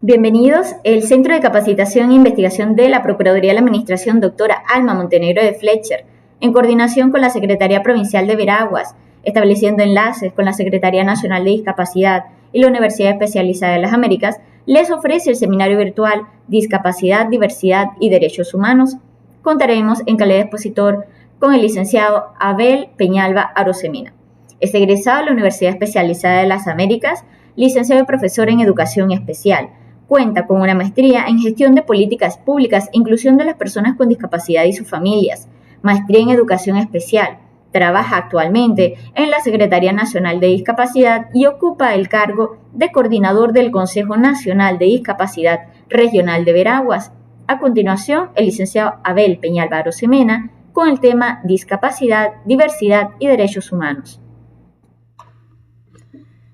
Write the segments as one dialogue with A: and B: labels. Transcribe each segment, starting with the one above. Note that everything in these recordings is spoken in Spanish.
A: Bienvenidos. El Centro de Capacitación e Investigación de la Procuraduría de la Administración, doctora Alma Montenegro de Fletcher, en coordinación con la Secretaría Provincial de Veraguas, estableciendo enlaces con la Secretaría Nacional de Discapacidad y la Universidad Especializada de las Américas, les ofrece el seminario virtual Discapacidad, Diversidad y Derechos Humanos. Contaremos en calidad de expositor con el licenciado Abel Peñalba Arosemena. Es egresado de la Universidad Especializada de las Américas, licenciado y profesor en Educación Especial. Cuenta con una maestría en Gestión de Políticas Públicas e Inclusión de las Personas con Discapacidad y sus familias, maestría en Educación Especial. Trabaja actualmente en la Secretaría Nacional de Discapacidad y ocupa el cargo de coordinador del Consejo Nacional de Discapacidad Regional de Veraguas. A continuación, el licenciado Abel Peñalba Arosemena con el tema Discapacidad, Diversidad y Derechos Humanos.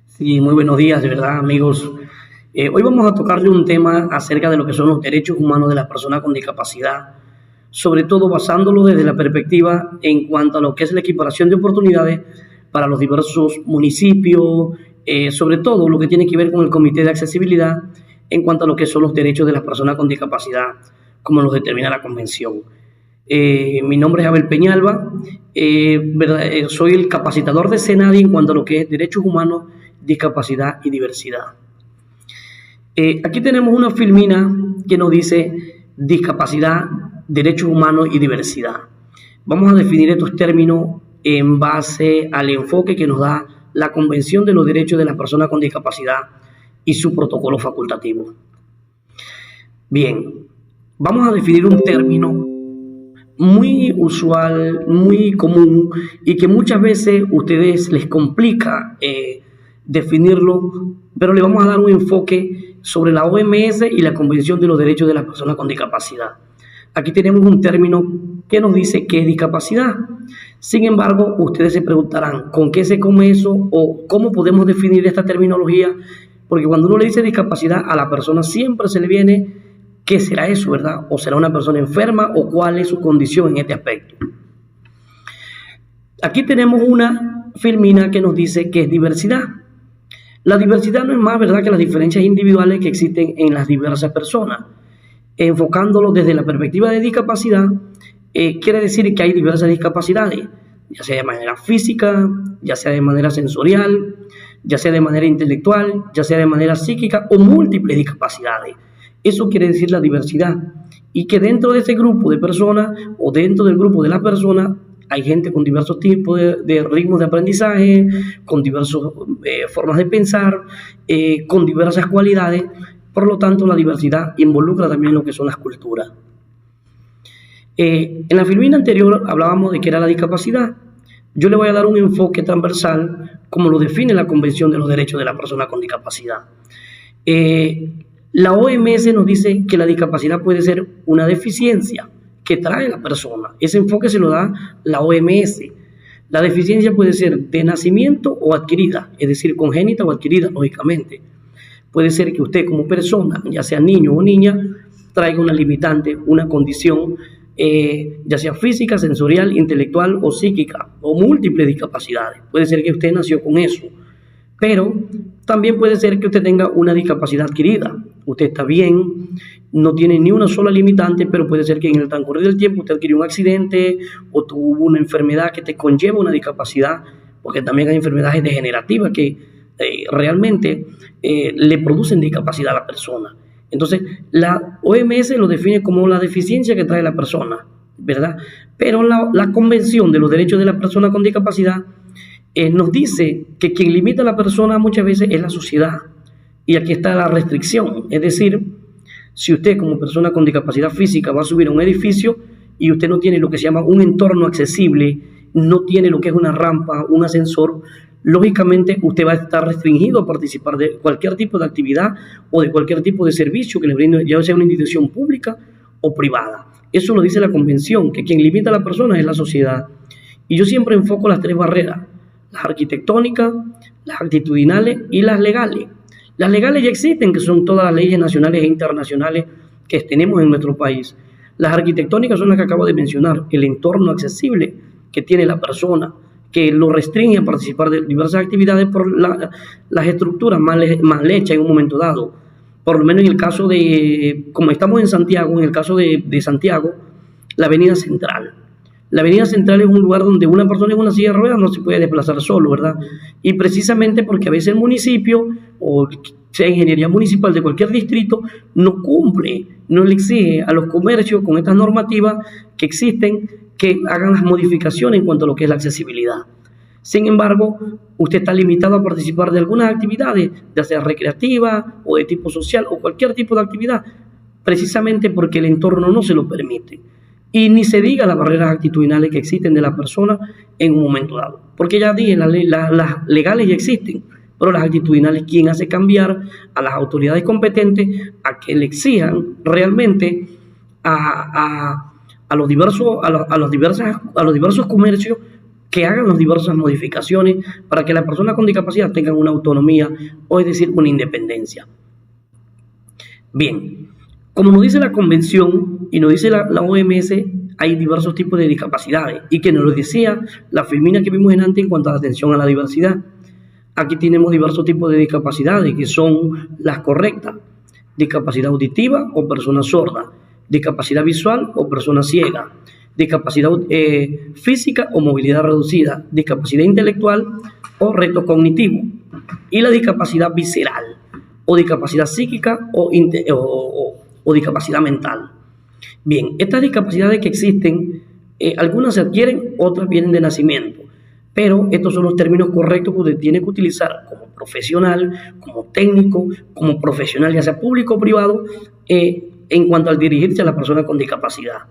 B: Sí, muy buenos días, de verdad, amigos. Hoy vamos a tocarle un tema acerca de lo que son los derechos humanos de las personas con discapacidad, sobre todo basándolo desde la perspectiva en cuanto a lo que es la equiparación de oportunidades para los diversos municipios, sobre todo lo que tiene que ver con el Comité de Accesibilidad en cuanto a lo que son los derechos de las personas con discapacidad, como los determina la Convención. Mi nombre es Abel Peñalba, soy el capacitador de CENADI en cuanto a lo que es derechos humanos, discapacidad y diversidad. Aquí tenemos una filmina que nos dice discapacidad, derechos humanos y diversidad. Vamos a definir estos términos en base al enfoque que nos da la Convención de los Derechos de las Personas con Discapacidad y su protocolo facultativo. Bien, vamos a definir un término muy usual, muy común y que muchas veces a ustedes les complica definirlo, pero le vamos a dar un enfoque sobre la OMS y la Convención de los Derechos de las Personas con Discapacidad. Aquí tenemos un término que nos dice qué es discapacidad. Sin embargo, ustedes se preguntarán ¿con qué se come eso? O ¿cómo podemos definir esta terminología? Porque cuando uno le dice discapacidad a la persona siempre se le viene ¿qué será eso, verdad? ¿O será una persona enferma? ¿O cuál es su condición en este aspecto? Aquí tenemos una filmina que nos dice qué es diversidad. La diversidad no es más, ¿verdad?, que las diferencias individuales que existen en las diversas personas. Enfocándolo desde la perspectiva de discapacidad, quiere decir que hay diversas discapacidades, ya sea de manera física, ya sea de manera sensorial, ya sea de manera intelectual, ya sea de manera psíquica o múltiples discapacidades. Eso quiere decir la diversidad. Y que dentro de ese grupo de personas o dentro del grupo de las personas hay gente con diversos tipos de ritmos de aprendizaje, con diversas formas de pensar, con diversas cualidades. Por lo tanto, la diversidad involucra también lo que son las culturas. En la filmina anterior hablábamos de qué era la discapacidad. Yo le voy a dar un enfoque transversal como lo define la Convención de los Derechos de la Persona con Discapacidad. La OMS nos dice que la discapacidad puede ser una deficiencia que trae la persona. Ese enfoque se lo da la OMS. La deficiencia puede ser de nacimiento o adquirida, es decir, congénita o adquirida, lógicamente. Puede ser que usted como persona, ya sea niño o niña, traiga una limitante, una condición, ya sea física, sensorial, intelectual o psíquica, o múltiples discapacidades. Puede ser que usted nació con eso, pero también puede ser que usted tenga una discapacidad adquirida. Usted está bien, no tiene ni una sola limitante, pero puede ser que en el transcurrir del tiempo usted adquirió un accidente o tuvo una enfermedad que te conlleva una discapacidad, porque también hay enfermedades degenerativas que realmente le producen discapacidad a la persona. Entonces, la OMS lo define como la deficiencia que trae la persona, ¿verdad? Pero la Convención de los Derechos de la Persona con Discapacidad nos dice que quien limita a la persona muchas veces es la sociedad. Y aquí está la restricción, es decir, si usted como persona con discapacidad física va a subir a un edificio y usted no tiene lo que se llama un entorno accesible, no tiene lo que es una rampa, un ascensor, lógicamente usted va a estar restringido a participar de cualquier tipo de actividad o de cualquier tipo de servicio que le brinde, ya sea una institución pública o privada. Eso lo dice la Convención, que quien limita a la persona es la sociedad. Y yo siempre enfoco las tres barreras: las arquitectónicas, las actitudinales y las legales. Las legales ya existen, que son todas las leyes nacionales e internacionales que tenemos en nuestro país. Las arquitectónicas son las que acabo de mencionar, el entorno accesible que tiene la persona, que lo restringe a participar de diversas actividades por las estructuras mal hechas en un momento dado. Por lo menos en el caso de, como estamos en Santiago, en el caso de Santiago, la Avenida Central. La Avenida Central es un lugar donde una persona en una silla de ruedas no se puede desplazar solo, ¿verdad? Y precisamente porque a veces el municipio, o sea ingeniería municipal de cualquier distrito, no cumple, no le exige a los comercios con estas normativas que existen que hagan las modificaciones en cuanto a lo que es la accesibilidad. Sin embargo, usted está limitado a participar de algunas actividades, ya sea recreativa o de tipo social o cualquier tipo de actividad, precisamente porque el entorno no se lo permite. Y ni se diga las barreras actitudinales que existen de la persona en un momento dado. Porque ya dije, las legales ya existen, pero las actitudinales, ¿quién hace cambiar a las autoridades competentes a que le exijan realmente a los diversos comercios que hagan las diversas modificaciones para que las personas con discapacidad tengan una autonomía, o es decir, una independencia? Bien, como nos dice la Convención y nos dice la OMS, hay diversos tipos de discapacidades, y que nos lo decía la filmina que vimos en antes en cuanto a la atención a la diversidad. Aquí tenemos diversos tipos de discapacidades, que son las correctas: discapacidad auditiva o persona sorda, discapacidad visual o persona ciega, discapacidad física o movilidad reducida, discapacidad intelectual o reto cognitivo, y la discapacidad visceral o discapacidad psíquica o discapacidad mental. Bien, estas discapacidades que existen, algunas se adquieren, otras vienen de nacimiento, pero estos son los términos correctos que usted tiene que utilizar como profesional, como técnico, como profesional, ya sea público o privado, en cuanto al dirigirse a la persona con discapacidad.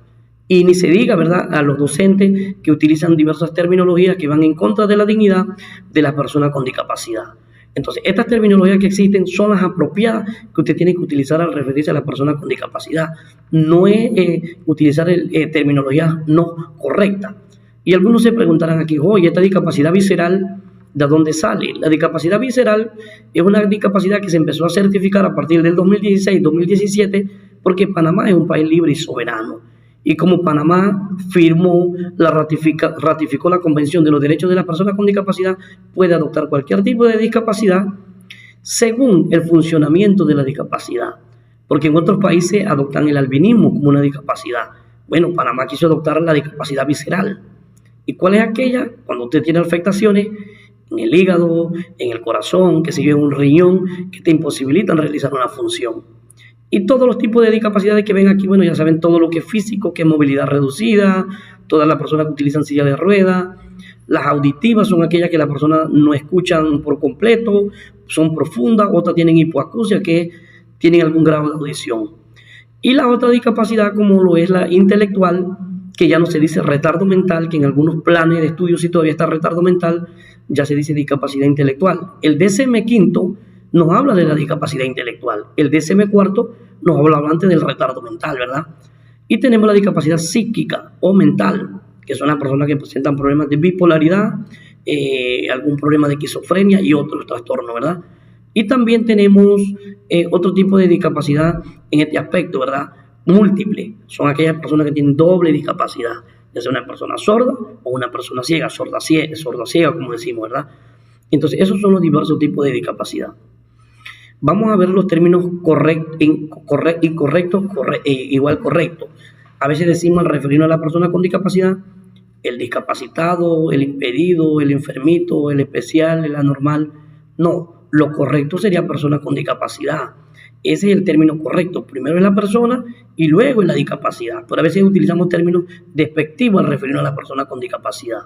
B: Y ni se diga, ¿verdad?, a los docentes que utilizan diversas terminologías que van en contra de la dignidad de las personas con discapacidad. Entonces, estas terminologías que existen son las apropiadas que usted tiene que utilizar al referirse a la persona con discapacidad. No es utilizar terminologías no correctas. Y algunos se preguntarán aquí, oye, esta discapacidad visceral, ¿de dónde sale? La discapacidad visceral es una discapacidad que se empezó a certificar a partir del 2016-2017, porque Panamá es un país libre y soberano. Y como Panamá ratificó la Convención de los Derechos de las Personas con Discapacidad, puede adoptar cualquier tipo de discapacidad según el funcionamiento de la discapacidad. Porque en otros países adoptan el albinismo como una discapacidad. Bueno, Panamá quiso adoptar la discapacidad visceral. ¿Y cuál es aquella? Cuando usted tiene afectaciones en el hígado, en el corazón, que se lleva un riñón, que te imposibilitan realizar una función. Y todos los tipos de discapacidades que ven aquí, bueno, ya saben todo lo que es físico, que es movilidad reducida, todas las personas que utilizan silla de ruedas. Las auditivas son aquellas que las personas no escuchan por completo, son profundas, otras tienen hipoacusia, que tienen algún grado de audición. Y la otra discapacidad, como lo es la intelectual, que ya no se dice retardo mental, que en algunos planes de estudio sí todavía está retardo mental, ya se dice discapacidad intelectual. El DSM-5 nos habla de la discapacidad intelectual. El DSM-4 nos habla antes del retardo mental, ¿verdad? Y tenemos la discapacidad psíquica o mental, que son las personas que presentan problemas de bipolaridad, algún problema de esquizofrenia y otros trastornos, ¿verdad? Y también tenemos otro tipo de discapacidad en este aspecto, ¿verdad? Múltiple. Son aquellas personas que tienen doble discapacidad, ya sea una persona sorda o una persona ciega, sorda ciega, como decimos, ¿verdad? Entonces, esos son los diversos tipos de discapacidad. Vamos a ver los términos incorrectos, igual correcto. A veces decimos, al referirnos a la persona con discapacidad, el discapacitado, el impedido, el enfermito, el especial, el anormal. No, lo correcto sería persona con discapacidad. Ese es el término correcto. Primero es la persona y luego es la discapacidad. Pero a veces utilizamos términos despectivos al referirnos a la persona con discapacidad.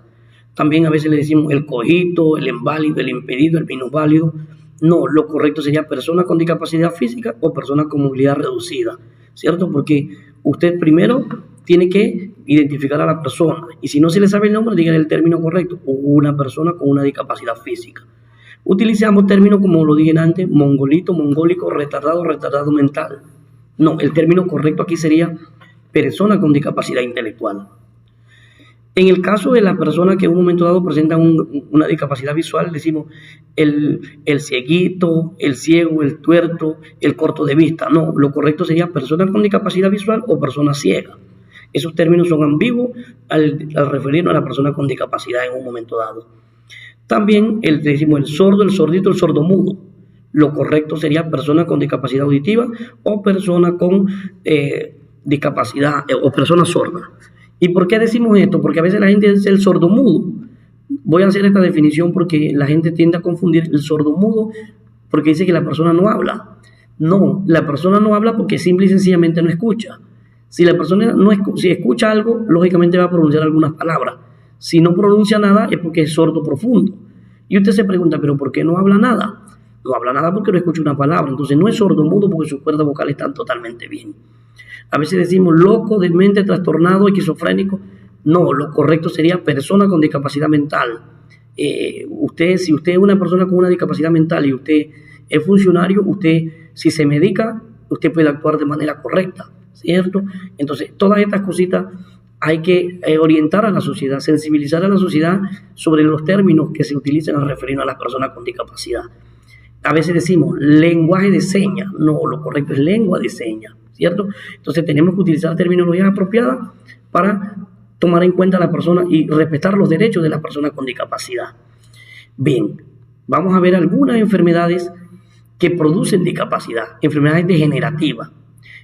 B: También a veces le decimos el cojito, el inválido, el impedido, el minusválido. No, lo correcto sería persona con discapacidad física o persona con movilidad reducida, ¿cierto? Porque usted primero tiene que identificar a la persona, y si no se le sabe el nombre, dígale el término correcto: una persona con una discapacidad física. Utilizamos términos como lo dije antes: mongolito, mongólico, retardado, retardado mental. No, el término correcto aquí sería persona con discapacidad intelectual. En el caso de las personas que en un momento dado presentan una discapacidad visual, decimos el cieguito, el ciego, el tuerto, el corto de vista. No, lo correcto sería persona con discapacidad visual o persona ciega. Esos términos son ambiguos al referirnos a la persona con discapacidad en un momento dado. También decimos el sordo, el sordito, el sordomudo. Lo correcto sería persona con discapacidad auditiva o persona con discapacidad o persona sorda. ¿Y por qué decimos esto? Porque a veces la gente es el sordomudo. Voy a hacer esta definición porque la gente tiende a confundir el sordomudo porque dice que la persona no habla. No, la persona no habla porque simple y sencillamente no escucha. Si la persona si escucha algo, lógicamente va a pronunciar algunas palabras. Si no pronuncia nada es porque es sordo profundo. Y usted se pregunta, ¿pero por qué no habla nada? No habla nada porque no escucha una palabra. Entonces no es sordomudo porque sus cuerdas vocales están totalmente bien. A veces decimos loco, demente, trastornado, esquizofrénico. No, lo correcto sería persona con discapacidad mental. Si usted es una persona con una discapacidad mental y usted es funcionario, usted, si se medica, usted puede actuar de manera correcta, ¿cierto? Entonces, todas estas cositas hay que orientar a la sociedad, sensibilizar a la sociedad sobre los términos que se utilizan al referirnos a las personas con discapacidad. A veces decimos lenguaje de señas. No, lo correcto es lengua de señas, ¿cierto? Entonces, tenemos que utilizar terminologías apropiadas para tomar en cuenta a la persona y respetar los derechos de la persona con discapacidad. Bien, vamos a ver algunas enfermedades que producen discapacidad, enfermedades degenerativas,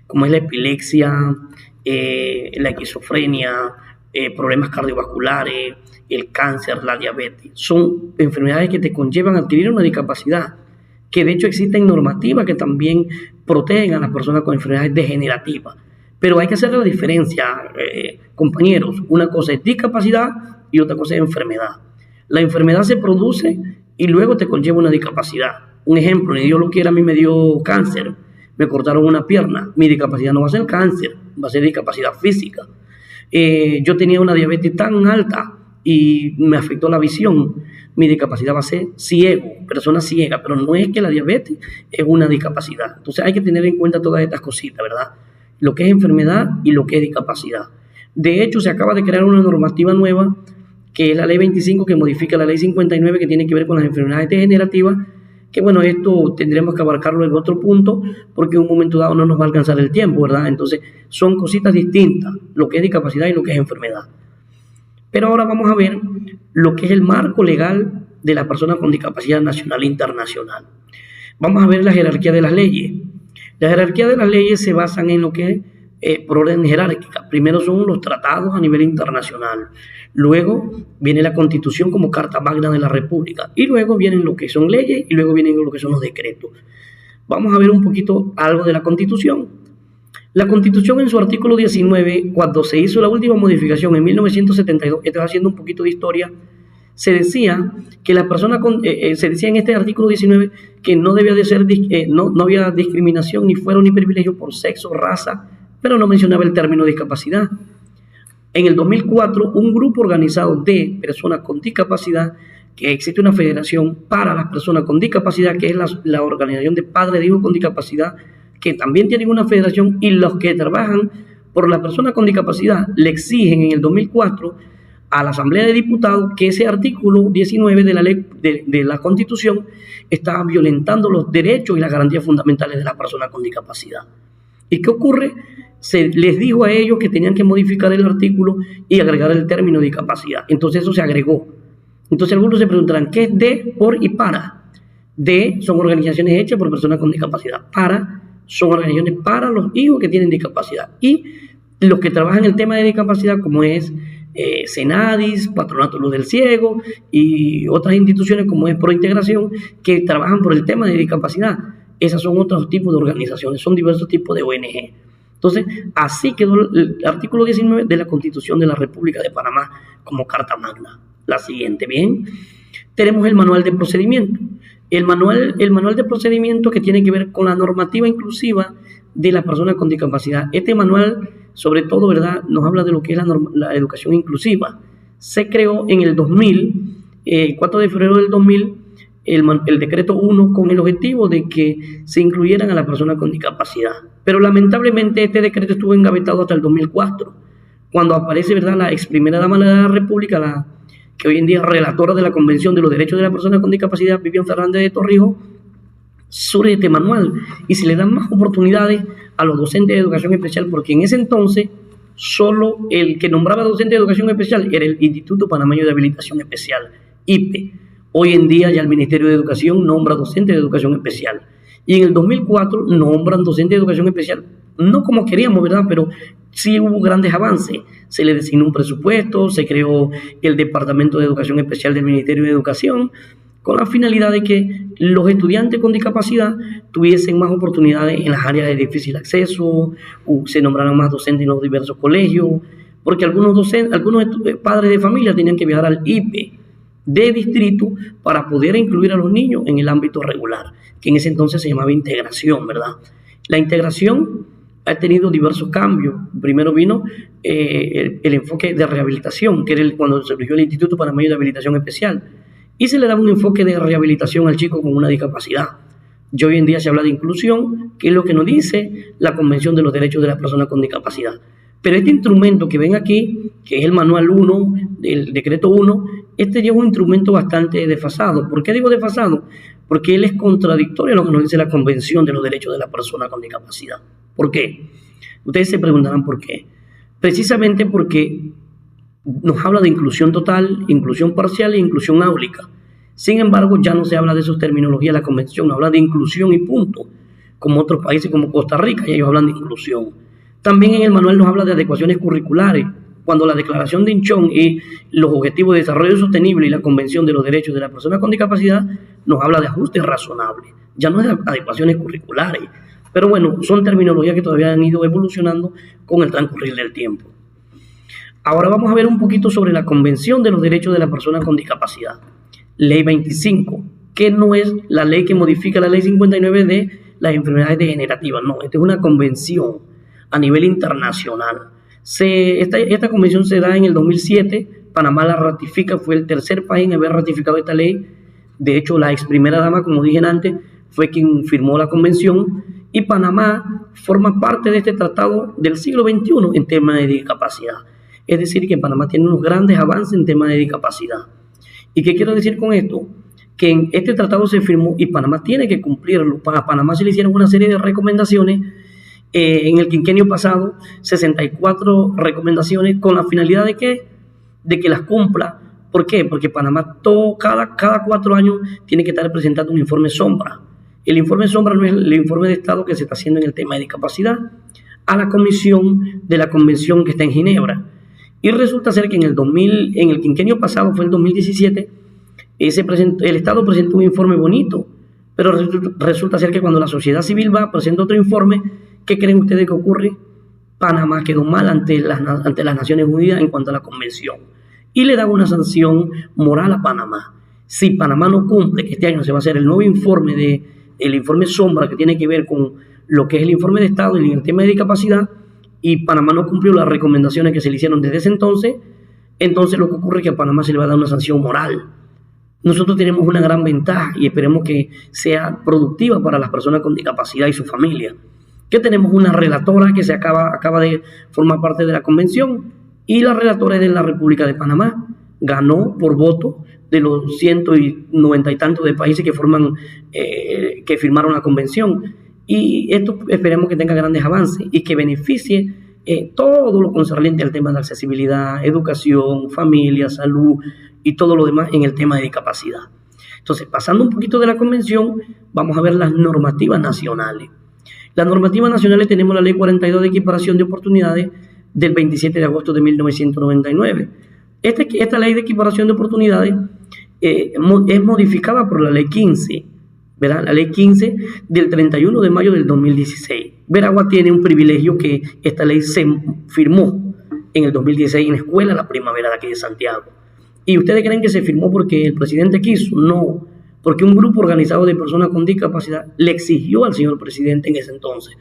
B: como es la epilepsia, la esquizofrenia, problemas cardiovasculares, el cáncer, la diabetes. Son enfermedades que te conllevan a adquirir una discapacidad, que de hecho existen normativas que también protegen a las personas con enfermedades degenerativas. Pero hay que hacer la diferencia, compañeros. Una cosa es discapacidad y otra cosa es enfermedad. La enfermedad se produce y luego te conlleva una discapacidad. Un ejemplo, ni Dios lo quiera, a mí me dio cáncer, me cortaron una pierna. Mi discapacidad no va a ser cáncer, va a ser discapacidad física. Yo tenía una diabetes tan alta y me afectó la visión. Mi discapacidad va a ser ciego, persona ciega, pero no es que la diabetes es una discapacidad. Entonces hay que tener en cuenta todas estas cositas, ¿verdad? Lo que es enfermedad y lo que es discapacidad. De hecho, se acaba de crear una normativa nueva, que es la Ley 25, que modifica la Ley 59, que tiene que ver con las enfermedades degenerativas, que bueno, esto tendremos que abarcarlo en otro punto, porque en un momento dado no nos va a alcanzar el tiempo, ¿verdad? Entonces, son cositas distintas, lo que es discapacidad y lo que es enfermedad. Pero ahora vamos a ver lo que es el marco legal de la persona con discapacidad nacional e internacional. Vamos a ver la jerarquía de las leyes. La jerarquía de las leyes se basan en lo que es por orden jerárquica. Primero son los tratados a nivel internacional. Luego viene la Constitución como Carta Magna de la República. Y luego vienen lo que son leyes y luego vienen lo que son los decretos. Vamos a ver un poquito algo de la Constitución. La Constitución en su artículo 19, cuando se hizo la última modificación en 1972, estaba haciendo un poquito de historia, se decía que la persona se decía en este artículo 19 que no debía de ser, no había discriminación ni fuero ni privilegio por sexo, raza, pero no mencionaba el término discapacidad. En el 2004, un grupo organizado de personas con discapacidad, que existe una federación para las personas con discapacidad, que es la organización de padres de hijos con discapacidad, que también tienen una federación, y los que trabajan por la persona con discapacidad le exigen en el 2004 a la Asamblea de Diputados que ese artículo 19 de la ley de la Constitución está violentando los derechos y las garantías fundamentales de la persona con discapacidad. ¿Y qué ocurre? Se les dijo a ellos que tenían que modificar el artículo y agregar el término discapacidad. Entonces eso se agregó. Entonces algunos se preguntarán, ¿qué es de, por y para? De son organizaciones hechas por personas con discapacidad. Para son organizaciones para los hijos que tienen discapacidad. Y los que trabajan el tema de discapacidad, como es Senadis, Patronato Luz del Ciego y otras instituciones como es Prointegración, que trabajan por el tema de discapacidad. Esas son otros tipos de organizaciones, son diversos tipos de ONG. Entonces, así quedó el artículo 19 de la Constitución de la República de Panamá como Carta Magna. La siguiente, bien. Tenemos el manual de procedimiento. El manual de procedimiento que tiene que ver con la normativa inclusiva de las personas con discapacidad. Este manual, sobre todo, ¿verdad?, nos habla de lo que es la educación inclusiva. Se creó en el 2000, el 4 de febrero del 2000, el decreto 1 con el objetivo de que se incluyeran a las personas con discapacidad. Pero lamentablemente este decreto estuvo engavetado hasta el 2004, cuando aparece, ¿verdad?, la ex primera dama de la República, que hoy en día es relatora de la Convención de los Derechos de las Personas con Discapacidad, Vivian Fernández de Torrijos, sobre este manual y se le dan más oportunidades a los docentes de educación especial, porque en ese entonces solo el que nombraba docente de educación especial era el Instituto Panameño de Habilitación Especial, IPE. Hoy en día ya el Ministerio de Educación nombra docentes de educación especial. Y en el 2004 nombran docentes de educación especial. No como queríamos, ¿verdad? Pero sí hubo grandes avances. Se le designó un presupuesto, se creó el Departamento de Educación Especial del Ministerio de Educación, con la finalidad de que los estudiantes con discapacidad tuviesen más oportunidades en las áreas de difícil acceso, se nombraran más docentes en los diversos colegios, porque algunos padres de familia tenían que viajar al IPE de distrito para poder incluir a los niños en el ámbito regular, que en ese entonces se llamaba integración, ¿verdad? La integración ha tenido diversos cambios. Primero vino el enfoque de rehabilitación, que era cuando surgió el Instituto Panameño de Habilitación Especial, y se le daba un enfoque de rehabilitación al chico con una discapacidad. Y hoy en día se habla de inclusión, que es lo que nos dice la Convención de los Derechos de las Personas con Discapacidad. Pero este instrumento que ven aquí, que es el Manual 1, el Decreto 1, este ya es un instrumento bastante desfasado. ¿Por qué digo desfasado? Porque él es contradictorio a lo que nos dice la Convención de los Derechos de las Personas con Discapacidad. ¿Por qué? Ustedes se preguntarán por qué. Precisamente porque nos habla de inclusión total, inclusión parcial e inclusión áulica. Sin embargo, ya no se habla de esas terminologías de la Convención, habla de inclusión y punto, como otros países como Costa Rica, y ellos hablan de inclusión. También en el manual nos habla de adecuaciones curriculares, cuando la Declaración de Inchón y los Objetivos de Desarrollo Sostenible y la Convención de los Derechos de las Personas con Discapacidad nos habla de ajustes razonables, ya no es de adecuaciones curriculares. Pero bueno, son terminologías que todavía han ido evolucionando con el transcurrir del tiempo. Ahora vamos a ver un poquito sobre la Convención de los Derechos de las Personas con Discapacidad. Ley 25, que no es la ley que modifica la Ley 59 de las enfermedades degenerativas. No, esta es una convención a nivel internacional. Esta convención se da en el 2007, Panamá la ratifica, fue el tercer país en haber ratificado esta ley. De hecho, la ex primera dama, como dije antes, fue quien firmó la convención, y Panamá forma parte de este tratado del siglo XXI en temas de discapacidad. Es decir, que Panamá tiene unos grandes avances en temas de discapacidad. ¿Y qué quiero decir con esto? Que en este tratado se firmó y Panamá tiene que cumplirlo. Para Panamá se le hicieron una serie de recomendaciones en el quinquenio pasado, 64 recomendaciones con la finalidad de que las cumpla. ¿Por qué? Porque Panamá cada 4 años tiene que estar presentando un informe sombra. El informe sombra no es el informe de Estado que se está haciendo en el tema de discapacidad a la comisión de la convención que está en Ginebra. Y resulta ser que en el quinquenio pasado, fue el 2017, el Estado presentó un informe bonito, pero resulta ser que cuando la sociedad civil presenta otro informe, ¿qué creen ustedes que ocurre? Panamá quedó mal ante las Naciones Unidas en cuanto a la convención y le dan una sanción moral a Panamá. Si Panamá no cumple, que este año se va a hacer el nuevo informe, el informe sombra, que tiene que ver con lo que es el informe de Estado y el tema de discapacidad, y Panamá no cumplió las recomendaciones que se le hicieron desde ese entonces lo que ocurre es que a Panamá se le va a dar una sanción moral. Nosotros tenemos una gran ventaja y esperemos que sea productiva para las personas con discapacidad y su familia. Que tenemos una relatora que acaba de formar parte de la convención, y la relatora es de la República de Panamá. Ganó por voto de los 190 y tantos de países que firmaron la convención. Y esto esperemos que tenga grandes avances y que beneficie todo lo concerniente al tema de accesibilidad, educación, familia, salud y todo lo demás en el tema de discapacidad. Entonces, pasando un poquito de la convención, vamos a ver las normativas nacionales. Las normativas nacionales tenemos la Ley 42 de Equiparación de Oportunidades del 27 de agosto de 1999. Esta Ley de Equiparación de Oportunidades es modificada por la Ley 15, ¿verdad? La Ley 15 del 31 de mayo del 2016. Veragua tiene un privilegio que esta ley se firmó en el 2016 en la Escuela La Primavera de aquí de Santiago. ¿Y ustedes creen que se firmó porque el presidente quiso? No, porque un grupo organizado de personas con discapacidad le exigió al señor presidente en ese entonces,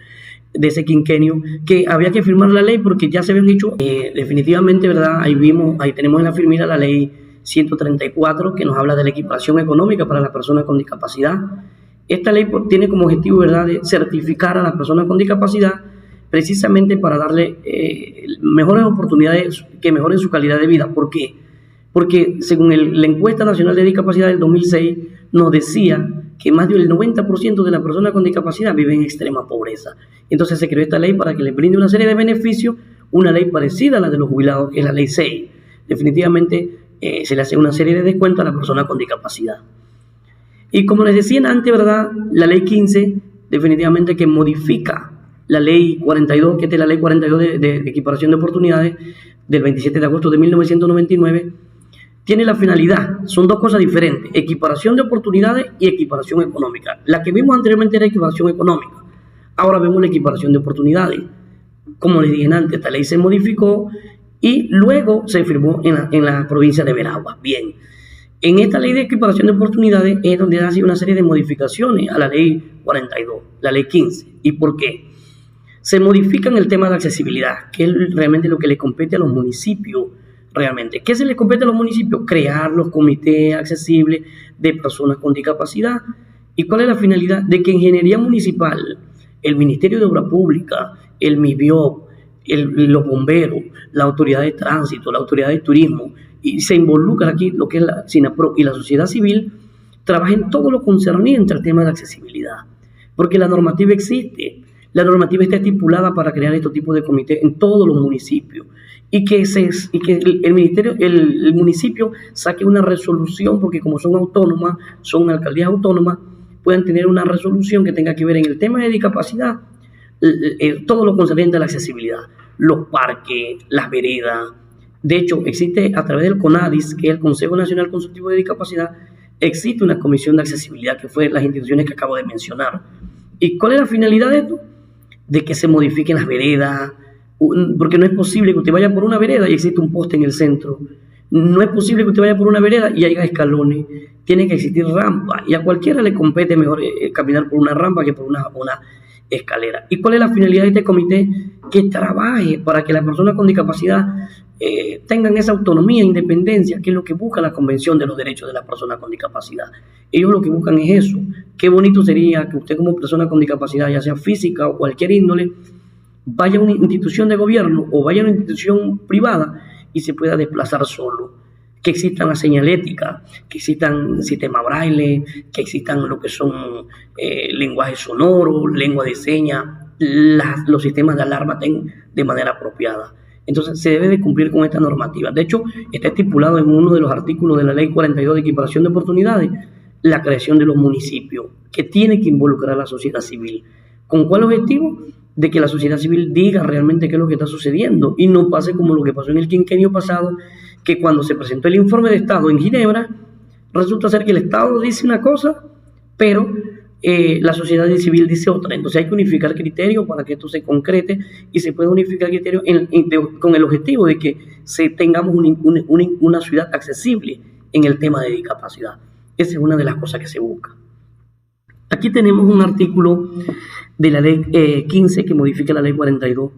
B: de ese quinquenio, que había que firmar la ley porque ya se habían dicho, definitivamente, ¿verdad? Ahí tenemos en la firmina la ley 134, que nos habla de la equiparación económica para las personas con discapacidad. Esta ley tiene como objetivo, ¿verdad?, de certificar a las personas con discapacidad precisamente para darle mejores oportunidades, que mejoren su calidad de vida. ¿Por qué? Porque según la encuesta nacional de discapacidad del 2006 nos decía que más del 90% de las personas con discapacidad viven en extrema pobreza. Entonces se creó esta ley para que les brinde una serie de beneficios, una ley parecida a la de los jubilados, que es la ley 6. Definitivamente se le hace una serie de descuentos a la persona con discapacidad. Y como les decía antes, ¿verdad? La ley 15 definitivamente que modifica la ley 42, que es la ley 42 de equiparación de oportunidades del 27 de agosto de 1999, tiene la finalidad, son dos cosas diferentes, equiparación de oportunidades y equiparación económica. La que vimos anteriormente era equiparación económica, ahora vemos la equiparación de oportunidades. Como les dije antes, esta ley se modificó y luego se firmó en la provincia de Veraguas. Bien, en esta ley de equiparación de oportunidades es donde ha sido una serie de modificaciones a la ley 42, la ley 15. ¿Y por qué? Se modifica en el tema de accesibilidad, que es realmente lo que le compete a los municipios. Realmente, ¿qué se le compete a los municipios? Crear los comités accesibles de personas con discapacidad. ¿Y cuál es la finalidad? De que Ingeniería Municipal, el Ministerio de Obra Pública, el MIBIOP, los bomberos, la Autoridad de Tránsito, la Autoridad de Turismo, y se involucra aquí lo que es la SINAPRO y la sociedad civil, trabajen todo lo concerniente al tema de accesibilidad. Porque la normativa existe, la normativa está estipulada para crear estos tipos de comités en todos los municipios. Y que el municipio saque una resolución, porque como son autónomas, son alcaldías autónomas, puedan tener una resolución que tenga que ver en el tema de discapacidad, todo lo concerniente a la accesibilidad, los parques, las veredas. De hecho, existe a través del CONADIS, que es el Consejo Nacional Consultivo de Discapacidad, existe una comisión de accesibilidad, que fue las instituciones que acabo de mencionar. ¿Y cuál es la finalidad de esto? De que se modifiquen las veredas, porque no es posible que usted vaya por una vereda y existe un poste en el centro. No es posible que usted vaya por una vereda y haya escalones. Tiene que existir rampa, y a cualquiera le compete mejor caminar por una rampa que por una escalera. ¿Y cuál es la finalidad de este comité? Que trabaje para que las personas con discapacidad tengan esa autonomía e independencia, que es lo que busca la Convención de los Derechos de las Personas con Discapacidad. Ellos lo que buscan es eso. Qué bonito sería que usted, como persona con discapacidad, ya sea física o cualquier índole, vaya a una institución de gobierno o vaya a una institución privada y se pueda desplazar solo. Que existan la señalética, que existan sistema braille, que existan lo que son lenguaje sonoro, lengua de señas, los sistemas de alarma de manera apropiada. Entonces se debe de cumplir con esta normativa. De hecho, está estipulado en uno de los artículos de la Ley 42 de equiparación de oportunidades la creación de los municipios, que tiene que involucrar a la sociedad civil. ¿Con cuál objetivo? De que la sociedad civil diga realmente qué es lo que está sucediendo y no pase como lo que pasó en el quinquenio pasado, que cuando se presentó el informe de Estado en Ginebra, resulta ser que el Estado dice una cosa, pero la sociedad civil dice otra. Entonces hay que unificar criterios para que esto se concrete y se pueda unificar criterios con el objetivo de que tengamos una ciudad accesible en el tema de discapacidad. Esa es una de las cosas que se busca. Aquí tenemos un artículo de la ley 15 que modifica la ley 42.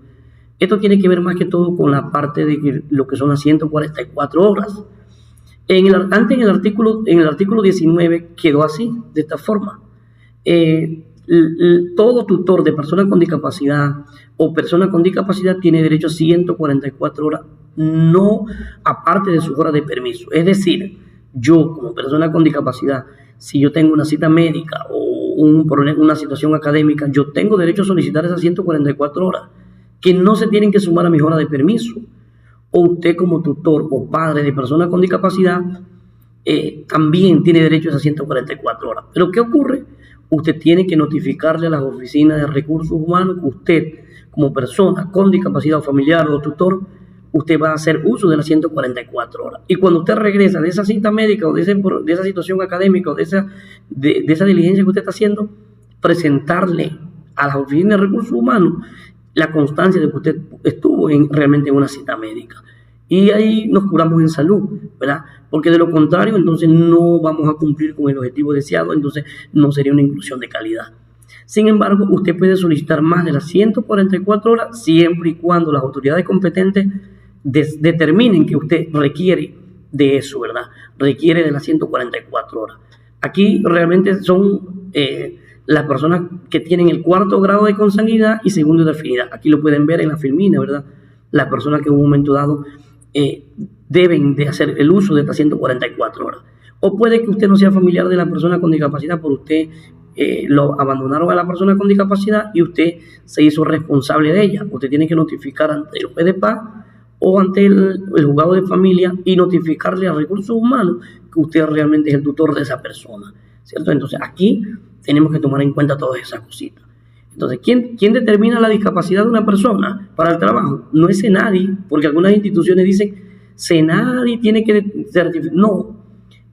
B: Esto tiene que ver más que todo con la parte de lo que son las 144 horas. Antes en el artículo 19 quedó así, de esta forma. Todo tutor de personas con discapacidad o persona con discapacidad tiene derecho a 144 horas, no aparte de sus horas de permiso. Es decir, yo como persona con discapacidad, si yo tengo una cita médica o una situación académica, yo tengo derecho a solicitar esas 144 horas, que no se tienen que sumar a mis horas de permiso. O usted como tutor o padre de personas con discapacidad también tiene derecho a esas 144 horas. Pero ¿qué ocurre? Usted tiene que notificarle a las oficinas de recursos humanos que usted, como persona con discapacidad o familiar o tutor, usted va a hacer uso de las 144 horas. Y cuando usted regresa de esa cita médica o de esa situación académica o de esa diligencia que usted está haciendo, presentarle a las oficinas de recursos humanos la constancia de que usted estuvo realmente en una cita médica. Y ahí nos curamos en salud, ¿verdad? Porque de lo contrario, entonces no vamos a cumplir con el objetivo deseado, entonces no sería una inclusión de calidad. Sin embargo, usted puede solicitar más de las 144 horas siempre y cuando las autoridades competentes determinen que usted requiere de eso, ¿verdad? Requiere de las 144 horas. Aquí realmente son las personas que tienen el 4º grado de consanguinidad y 2º de afinidad. Aquí lo pueden ver en la filmina, ¿verdad? Las personas que en un momento dado deben de hacer el uso de estas 144 horas. O puede que usted no sea familiar de la persona con discapacidad, por usted lo abandonaron a la persona con discapacidad y usted se hizo responsable de ella. Usted tiene que notificar ante el juez de paz o ante el juzgado de familia y notificarle a recursos humanos que usted realmente es el tutor de esa persona, ¿cierto? Entonces aquí tenemos que tomar en cuenta todas esas cositas. Entonces, ¿quién determina la discapacidad de una persona para el trabajo? No es SENADI, porque algunas instituciones dicen SENADI tiene que certificar. No,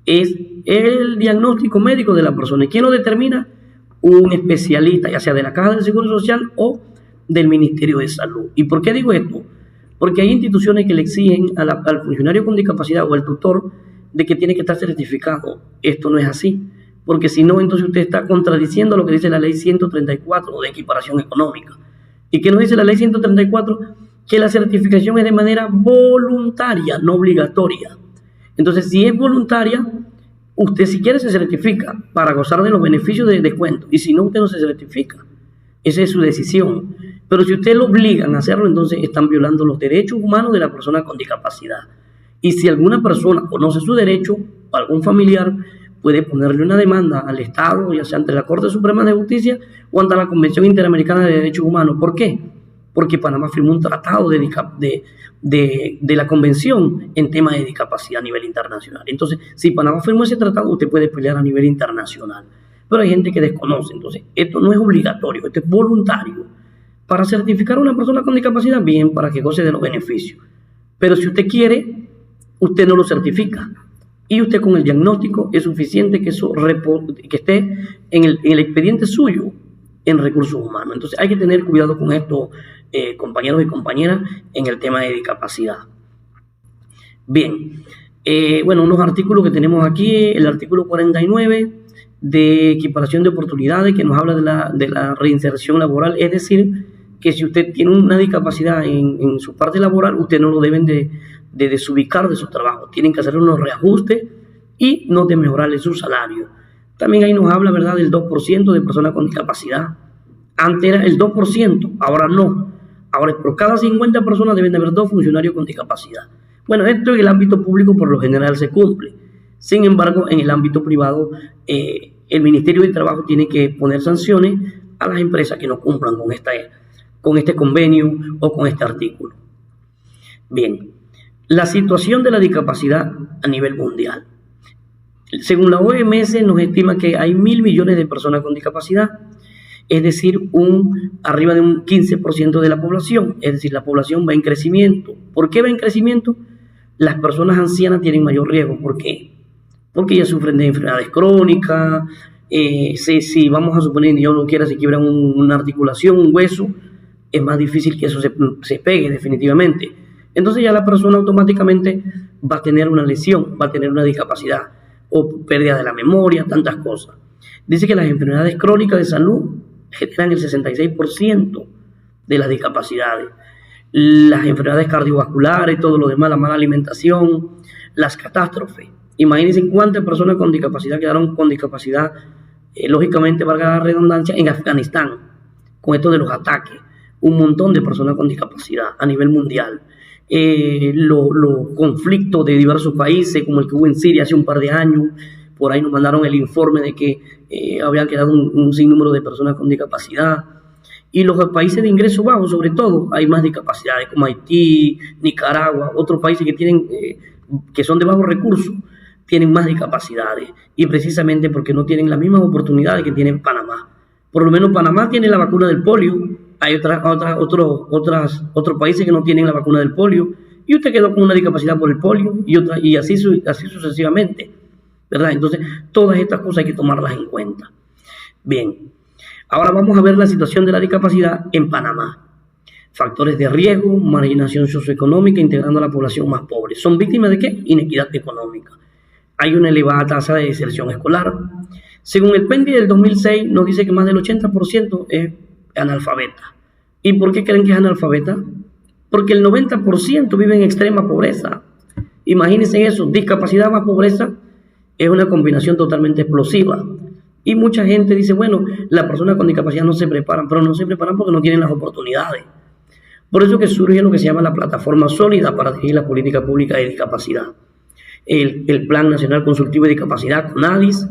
B: es el diagnóstico médico de la persona. ¿Y quién lo determina? Un especialista, ya sea de la Caja del Seguro Social o del Ministerio de Salud. ¿Y por qué digo esto? Porque hay instituciones que le exigen al funcionario con discapacidad o al tutor de que tiene que estar certificado. Esto no es así, porque si no, entonces usted está contradiciendo lo que dice la ley 134 de equiparación económica. ¿Y qué nos dice la ley 134? Que la certificación es de manera voluntaria, no obligatoria. Entonces, si es voluntaria, usted si quiere se certifica para gozar de los beneficios de descuento, y si no, usted no se certifica. Esa es su decisión. Pero si usted lo obligan a hacerlo, entonces están violando los derechos humanos de la persona con discapacidad. Y si alguna persona conoce su derecho, algún familiar puede ponerle una demanda al Estado, ya sea ante la Corte Suprema de Justicia o ante la Convención Interamericana de Derechos Humanos. ¿Por qué? Porque Panamá firmó un tratado de la Convención en tema de discapacidad a nivel internacional. Entonces, si Panamá firmó ese tratado, usted puede pelear a nivel internacional. Pero hay gente que desconoce. Entonces, esto no es obligatorio, esto es voluntario. Para certificar a una persona con discapacidad, bien, para que goce de los beneficios. Pero si usted quiere, usted no lo certifica. Y usted con el diagnóstico es suficiente que eso que esté en el expediente suyo en recursos humanos. Entonces hay que tener cuidado con esto, compañeros y compañeras, en el tema de discapacidad. Bien, bueno, unos artículos que tenemos aquí, el artículo 49 de equiparación de oportunidades, que nos habla de la reinserción laboral, es decir, que si usted tiene una discapacidad en su parte laboral, usted no lo deben de desubicar de su trabajo, tienen que hacer unos reajustes y no de mejorarle su salario. También ahí nos habla, ¿verdad?, del 2% de personas con discapacidad. Antes era el 2%, ahora no. Ahora por cada 50 personas deben de haber 2 funcionarios con discapacidad. Bueno, esto en el ámbito público por lo general se cumple. Sin embargo, en el ámbito privado, el Ministerio de Trabajo tiene que poner sanciones a las empresas que no cumplan con este convenio o con este artículo. Bien, la situación de la discapacidad a nivel mundial. Según la OMS nos estima que hay 1.000 millones de personas con discapacidad, es decir, arriba de un 15% de la población, es decir, la población va en crecimiento. ¿Por qué va en crecimiento? Las personas ancianas tienen mayor riesgo. ¿Por qué? Porque ellas sufren de enfermedades crónicas, si vamos a suponer, Dios lo quiera, se quiebra una articulación, un hueso, es más difícil que eso se pegue definitivamente. Entonces ya la persona automáticamente va a tener una lesión, va a tener una discapacidad o pérdida de la memoria, tantas cosas. Dice que las enfermedades crónicas de salud generan el 66% de las discapacidades. Las enfermedades cardiovasculares, todo lo demás, la mala alimentación, las catástrofes. Imagínense cuántas personas con discapacidad quedaron con discapacidad, lógicamente, valga la redundancia, en Afganistán, con esto de los ataques. Un montón de personas con discapacidad a nivel mundial. Los conflictos de diversos países, como el que hubo en Siria hace un par de años, por ahí nos mandaron el informe de que había quedado un sinnúmero de personas con discapacidad. Y los países de ingreso bajo, sobre todo, hay más discapacidades, como Haití, Nicaragua, otros países que son de bajos recursos, tienen más discapacidades. Y precisamente porque no tienen las mismas oportunidades que tiene Panamá. Por lo menos Panamá tiene la vacuna del polio. Hay otros países que no tienen la vacuna del polio, y usted quedó con una discapacidad por el polio, y así sucesivamente, ¿verdad? Entonces, todas estas cosas hay que tomarlas en cuenta. Bien, ahora vamos a ver la situación de la discapacidad en Panamá. Factores de riesgo, marginación socioeconómica, integrando a la población más pobre. ¿Son víctimas de qué? Inequidad económica. Hay una elevada tasa de deserción escolar. Según el PENDI del 2006, nos dice que más del 80% es analfabeta. ¿Y por qué creen que es analfabeta? Porque el 90% vive en extrema pobreza. Imagínense eso, discapacidad más pobreza es una combinación totalmente explosiva. Y mucha gente dice, bueno, las personas con discapacidad no se preparan, pero no se preparan porque no tienen las oportunidades. Por eso que surge lo que se llama la plataforma sólida para dirigir la política pública de discapacidad. El Plan Nacional Consultivo de Discapacidad, CONADIS,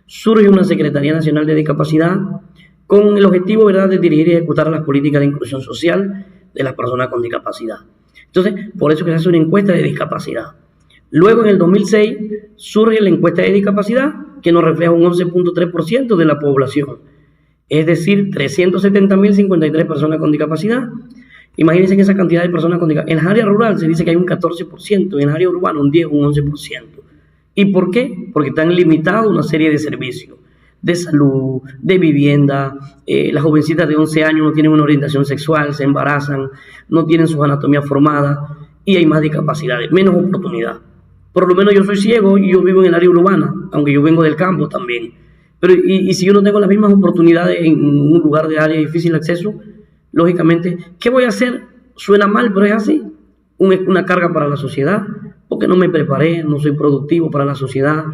B: surge una Secretaría Nacional de Discapacidad con el objetivo, ¿verdad?, de dirigir y ejecutar las políticas de inclusión social de las personas con discapacidad. Entonces, por eso que se hace una encuesta de discapacidad. Luego, en el 2006, surge la encuesta de discapacidad, que nos refleja un 11.3% de la población. Es decir, 370.053 personas con discapacidad. Imagínense que esa cantidad de personas con discapacidad. En el área rural se dice que hay un 14%, en el área urbana un 10, un 11%. ¿Y por qué? Porque están limitados una serie de servicios, de salud, de vivienda. Las jovencitas de 11 años no tienen una orientación sexual, se embarazan, no tienen su anatomía formada y hay más discapacidades, menos oportunidad. Por lo menos yo soy ciego y yo vivo en el área urbana, aunque yo vengo del campo también. Pero y si yo no tengo las mismas oportunidades en un lugar de área de difícil acceso, lógicamente, ¿qué voy a hacer? Suena mal, pero es así. Una carga para la sociedad, porque no me preparé, no soy productivo para la sociedad,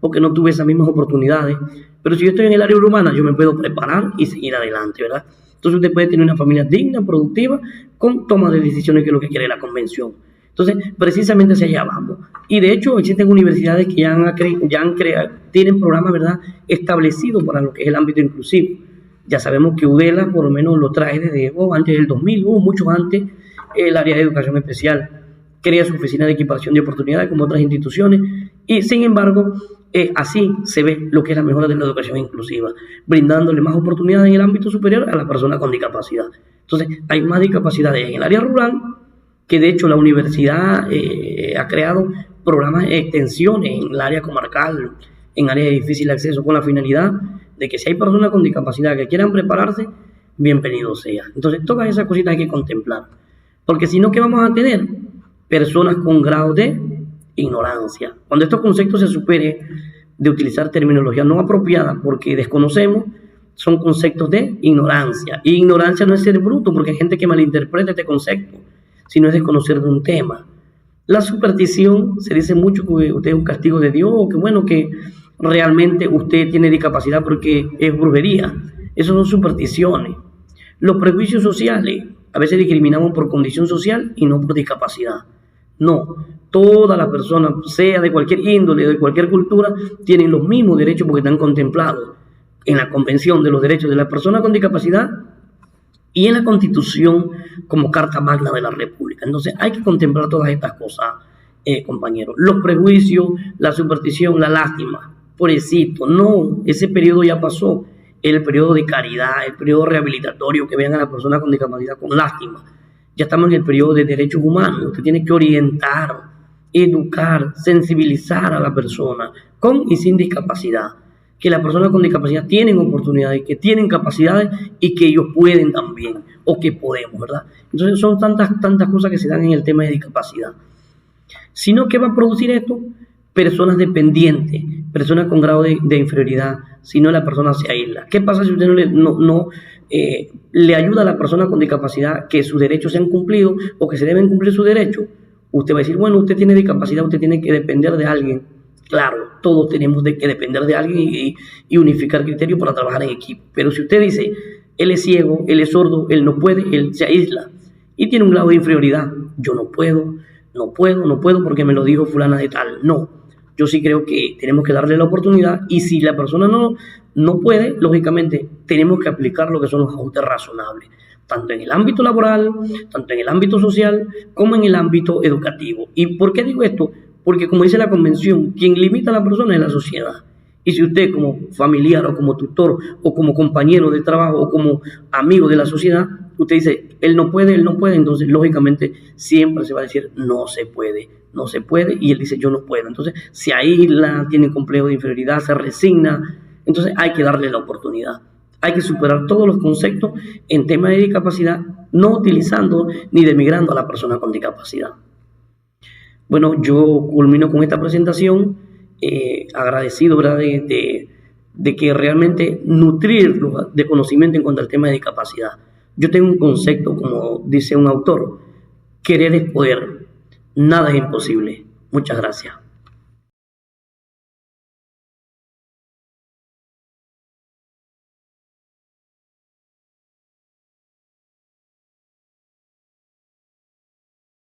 B: porque no tuve esas mismas oportunidades. Pero si yo estoy en el área urbana, yo me puedo preparar y seguir adelante, ¿verdad? Entonces usted puede tener una familia digna, productiva, con toma de decisiones, que es lo que quiere la convención. Entonces, precisamente hacia allá vamos. Y de hecho, existen universidades que tienen programas, ¿verdad?, establecidos para lo que es el ámbito inclusivo. Ya sabemos que UDELA, por lo menos, lo trae desde antes del 2000, mucho antes, el área de educación especial crea su oficina de equiparación de oportunidades como otras instituciones, y sin embargo, así se ve lo que es la mejora de la educación inclusiva, brindándole más oportunidades en el ámbito superior a las personas con discapacidad. Entonces, hay más discapacidades en el área rural, que de hecho la universidad ha creado programas de extensiones en el área comarcal, en áreas de difícil acceso, con la finalidad de que si hay personas con discapacidad que quieran prepararse, bienvenido sea. Entonces, todas esas cositas hay que contemplar, porque si no, ¿qué vamos a tener? Personas con grado de ignorancia. Cuando estos conceptos se supere de utilizar terminología no apropiada porque desconocemos, son conceptos de ignorancia. Y ignorancia no es ser bruto, porque hay gente que malinterpreta este concepto, sino es desconocer de un tema. La superstición, se dice mucho que usted es un castigo de Dios, o que bueno, que realmente usted tiene discapacidad porque es brujería. Eso son supersticiones. Los prejuicios sociales, a veces discriminamos por condición social y no por discapacidad. No, todas las personas, sea de cualquier índole, de cualquier cultura, tienen los mismos derechos porque están contemplados en la Convención de los Derechos de las Personas con Discapacidad y en la Constitución como Carta Magna de la República. Entonces hay que contemplar todas estas cosas, compañeros. Los prejuicios, la superstición, la lástima. Pobrecito, no, ese periodo ya pasó. El periodo de caridad, el periodo rehabilitatorio, que vean a las personas con discapacidad con lástima. Ya estamos en el periodo de derechos humanos. Usted tiene que orientar, educar, sensibilizar a la persona con y sin discapacidad. Que las personas con discapacidad tienen oportunidades, que tienen capacidades y que ellos pueden también, o que podemos, ¿verdad? Entonces son tantas cosas que se dan en el tema de discapacidad. Sino que va a producir esto personas dependientes, personas con grado de inferioridad, si no la persona se aísla. ¿Qué pasa si usted no le ayuda a la persona con discapacidad que sus derechos sean cumplidos o que se deben cumplir sus derechos? Usted va a decir, bueno, usted tiene discapacidad, usted tiene que depender de alguien. Claro, todos tenemos que depender de alguien y unificar criterios para trabajar en equipo. Pero si usted dice, él es ciego, él es sordo, él no puede, él se aísla y tiene un grado de inferioridad, yo no puedo porque me lo dijo fulana de tal. No, yo sí creo que tenemos que darle la oportunidad, y si la persona no puede, lógicamente tenemos que aplicar lo que son los ajustes razonables, tanto en el ámbito laboral, tanto en el ámbito social, como en el ámbito educativo. ¿Y por qué digo esto? Porque como dice la Convención, quien limita a la persona es la sociedad. Y si usted como familiar o como tutor o como compañero de trabajo o como amigo de la sociedad, usted dice, él no puede, entonces lógicamente siempre se va a decir, no se puede, y él dice, yo no puedo. Entonces se aísla, tiene complejo de inferioridad, se resigna. Entonces hay que darle la oportunidad. Hay que superar todos los conceptos en tema de discapacidad, no utilizando ni denigrando a la persona con discapacidad. Bueno, yo culmino con esta presentación, agradecido, ¿verdad?, de que realmente nutrir de conocimiento en cuanto al tema de discapacidad. Yo tengo un concepto, como dice un autor, querer es poder, nada es imposible. Muchas gracias.